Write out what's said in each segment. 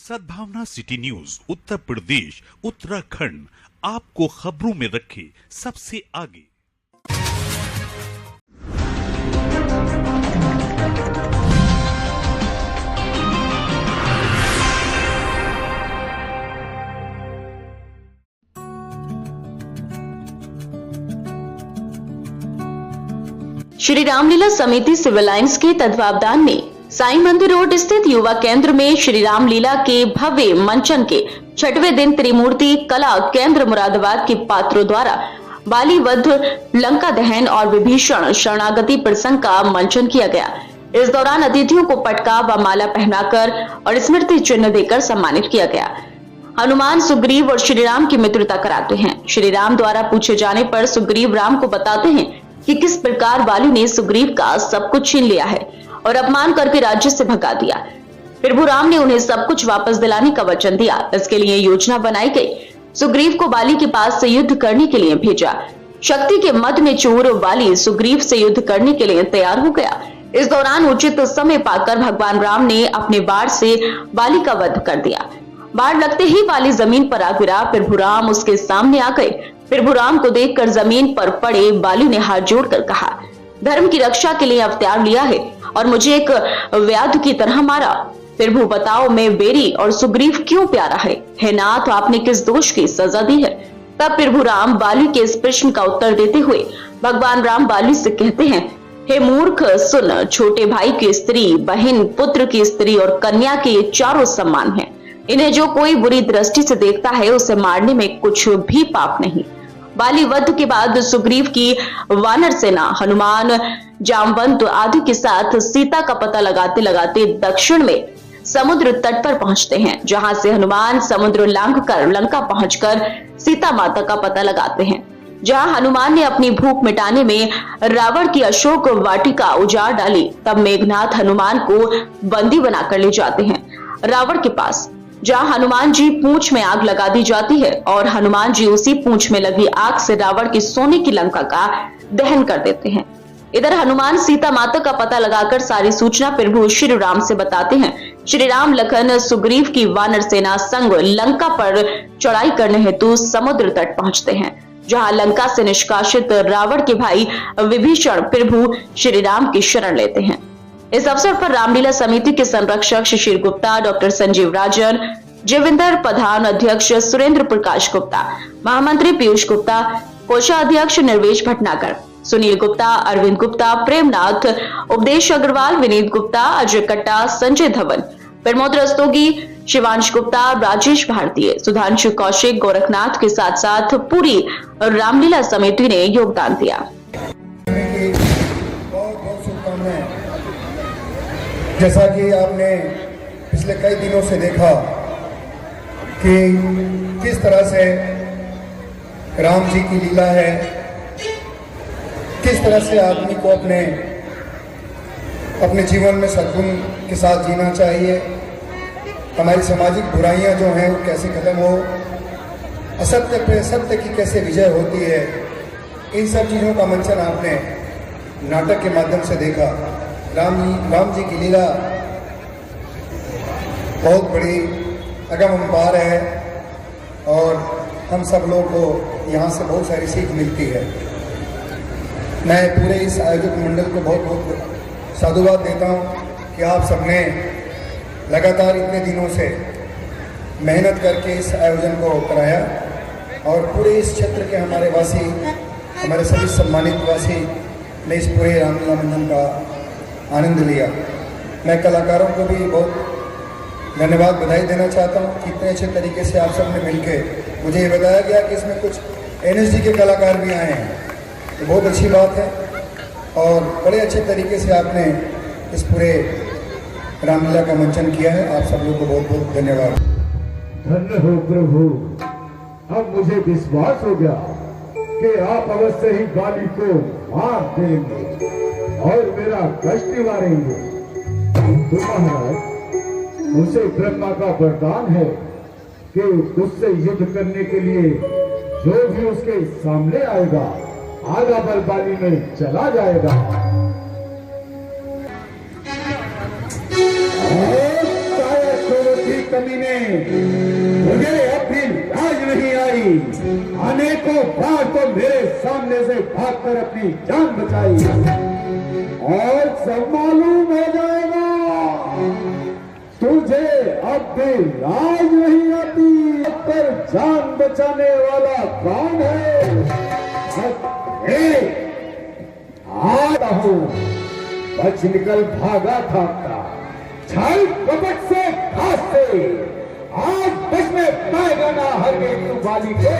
सद्भावना city news Uttar Pradesh Uttarakhand आपको खबरों में रखे सबसे आगे। श्री रामलीला समिति सिविल लाइंस के तत्वावधान में साईं मंदिर रोड स्थित युवा केंद्र में श्री रामलीला के भव्य मंचन के 6वें दिन त्रिमूर्ति कला केंद्र मुरादाबाद के पात्रों द्वारा बाली वध, लंका दहन और विभीषण शरणागति प्रसंग का मंचन किया गया। इस दौरान अतिथियों को पटका व माला पहनाकर और स्मृति चिन्ह देकर सम्मानित किया गया। हनुमान सुग्रीव और श्री राम की मित्रता कराते हैं। श्री राम द्वारा पूछे जाने पर सुग्रीव राम को बताते हैं कि किस प्रकार बाली ने सुग्रीव का सब कुछ छीन लिया है और अपमान करके राज्य से भगा दिया। प्रभु राम ने उन्हें सब कुछ वापस दिलाने का वचन दिया। इसके लिए योजना बनाई गई। सुग्रीव को बाली के पास से युद्ध करने के लिए भेजा। शक्ति के मद में चूर बाली सुग्रीव से युद्ध करने के लिए तैयार हो गया। इस दौरान उचित समय पाकर भगवान राम ने अपने बाण से बाली का वध कर दिया। बाण लगते ही बाली जमीन पर आ गिरा। प्रभु राम उसके सामने आ गए। प्रभु राम को देखकर जमीन पर पड़े बाली ने हाथ जोड़कर कहा, धर्म की रक्षा के लिए अवतार लिया है और मुझे एक व्याध की तरह मारा। प्रभु बताओ, मैं बेरी और सुग्रीव क्यों प्यारा है? हे नाथ, आपने किस दोष की सजा दी है? तब प्रभु राम बाली के इस प्रश्न का उत्तर देते हुए भगवान राम बाली से कहते हैं, हे मूर्ख सुन, छोटे भाई की स्त्री, बहन, पुत्र की स्त्री और कन्या के चारों सम्मान हैं। इन्हें जो कोई बुरी दृष्टि से देखता है उसे मारने में कुछ भी पाप नहीं। बाली वध के बाद सुग्रीव की वानर सेना हनुमान, जामवंत आदि के साथ सीता का पता लगाते लगाते दक्षिण में समुद्र तट पर पहुंचते हैं, जहां से हनुमान समुद्र लांघ कर लंका पहुंचकर सीता माता का पता लगाते हैं। जहां हनुमान ने अपनी भूख मिटाने में रावण की अशोक वाटिका उजाड़ डाली, तब मेघनाथ हनुमान को बंदी बनाकर ले जाते हैं रावण के पास, जहां हनुमान जी पूंछ में आग लगा दी जाती है और हनुमान जी उसी पूंछ में लगी आग से रावण की सोने की लंका का दहन कर देते हैं। इधर हनुमान सीता माता का पता लगाकर सारी सूचना प्रभु श्री राम से बताते हैं। श्री राम लखन सुग्रीव की वानर सेना संग लंका पर चढ़ाई करने हेतु समुद्र तट पहुंचते हैं, जहां लंका से निष्कासित रावण के भाई विभीषण प्रभु श्री राम की शरण लेते हैं। इस अवसर पर रामलीला समिति के संरक्षक शिशिर गुप्ता, डॉक्टर संजीव राजन, जीविंदर प्रधान, अध्यक्ष सुरेंद्र प्रकाश गुप्ता, महामंत्री पीयूष गुप्ता, कोषाध्यक्ष निर्वेश भटनागर, सुनील गुप्ता, अरविंद गुप्ता, प्रेमनाथ, उपदेश अग्रवाल, विनीत गुप्ता, अजय कट्टा, संजय धवन, प्रमोद रस्तोगी, शिवांश गुप्ता, राजेश भारतीय, सुधांशु कौशिक, गोरखनाथ के साथ साथ पूरी रामलीला समिति ने योगदान दिया। जैसा कि आपने पिछले कई दिनों से देखा कि किस तरह से राम जी की लीला है, किस तरह से आदमी को अपने जीवन में सद्गुण के साथ जीना चाहिए, हमारी सामाजिक बुराइयां जो हैं वो कैसे खत्म हो, असत्य पे सत्य की कैसे विजय होती है, इन सब चीज़ों का मंचन आपने नाटक के माध्यम से देखा। राम जी की लीला बहुत बड़ी अगम अपार है और हम सब लोगों को यहाँ से बहुत सारी सीख मिलती है। मैं पूरे इस आयोजक मंडल को बहुत बहुत साधुवाद देता हूँ कि आप सबने लगातार इतने दिनों से मेहनत करके इस आयोजन को कराया और पूरे इस क्षेत्र के हमारे वासी, हमारे सभी सम्मानित वासी ने इस पूरे रामलीला मंचन का आनंद लिया। मैं कलाकारों को भी बहुत धन्यवाद, बधाई देना चाहता हूँ कि इतने अच्छे तरीके से आप सब ने मिलके मुझे ये बताया गया कि इसमें कुछ एनएसजी के कलाकार भी आए हैं, तो बहुत अच्छी बात है और बड़े अच्छे तरीके से आपने इस पूरे रामलीला का मंचन किया है। आप सब लोग को बहुत बहुत धन्यवाद। धन्य हो प्रभु, अब मुझे विश्वास हो गया कि आप अवश्य ही बाली को मार देंगे और मेरा कष्ट निवारेंगे। तो महाराज, उसे ब्रह्मा का वरदान है कि उससे युद्ध करने के लिए जो भी उसके सामने आएगा आगा बलबाली में चला जाएगा। जमीनें, मुझे अब भी लाज नहीं आई। अनेकों बार तो मेरे सामने से भागकर अपनी जान बचाई, और सब मालूम हो जाएगा तुझे अब भी लाज नहीं आती। पर जान बचाने वाला कौन है? आता हूं, बच निकल भागा था छल कपट से घास से, आज बच में पाएगा ना हर एक तू बाली के।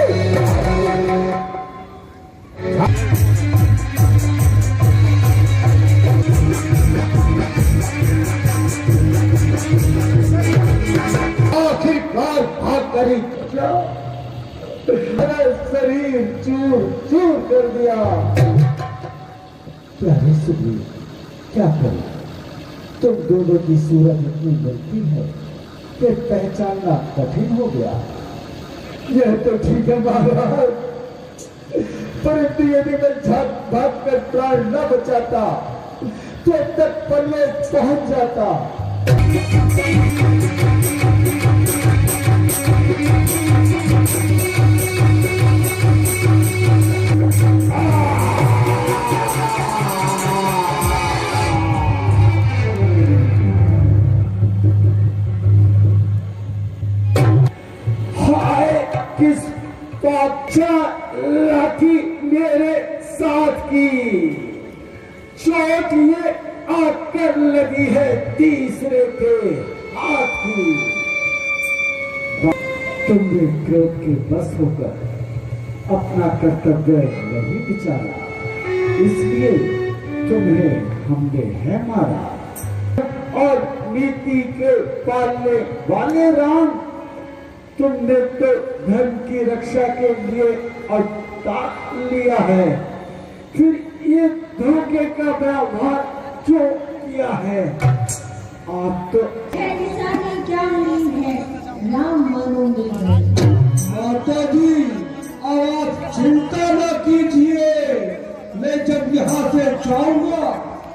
आखिरकार भाग करी क्या, शरीर चूर चूर कर दिया। प्यारे सुबह क्या करें, तुम दोनों की सूरत इतनी मिलती है कि पहचानना कठिन हो गया। यह तो ठीक है महाराज, परंतु यदि मैं भाग कर प्राण न बचाता तो तक पल्ले पहुंच जाता। किस बादशाह लाठी मेरे साथ की, चोट ये आकर लगी है तीसरे के हाथ की। तुमने क्रोध के बस होकर अपना कर्तव्य नहीं बिचारा, इसलिए तुम्हें हमने है मारा। और नीति के पालने वाले राम, तुमने तो धर्म की रक्षा के लिए अवतार लिया है, फिर ये धोखे का व्यवहार क्यों किया है? आप तो क्या नहीं है, राम मानोगे। माता जी, आप चिंता न कीजिए, मैं जब यहाँ से जाऊंगा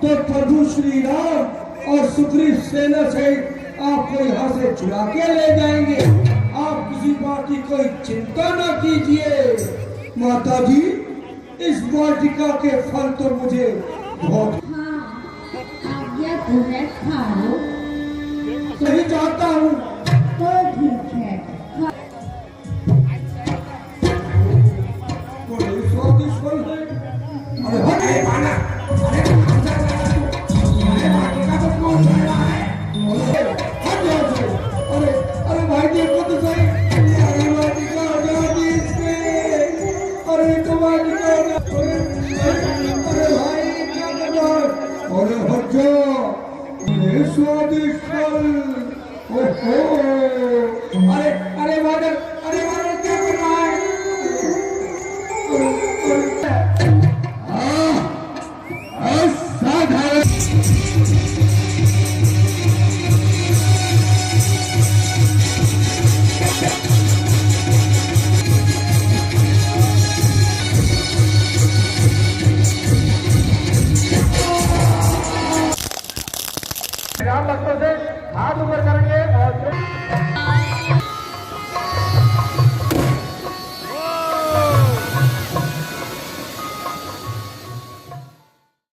तो प्रभु श्री राम और सुग्रीव सेना सहित आपको यहाँ से चुरा के ले जाएंगे। आप किसी बात की कोई चिंता न कीजिए। माता जी, इस वाटिका के फल तो मुझे बहुत आज्ञा तो है, खा लो। नहीं चाहता हूँ। तो ठीक है, बड़े स्वादिष्ट फल है। अरे हटे पाना, अरे भाई देखो तो सही, अरे वाटिका हटा दी इसके, अरे तो वाटिका हटा, अरे भाई क्या कर रहा है? अरे हट जाओ, ये स्वादिष्ट फल। ओहो, अरे वाटर क्या कर रहा है? साधारण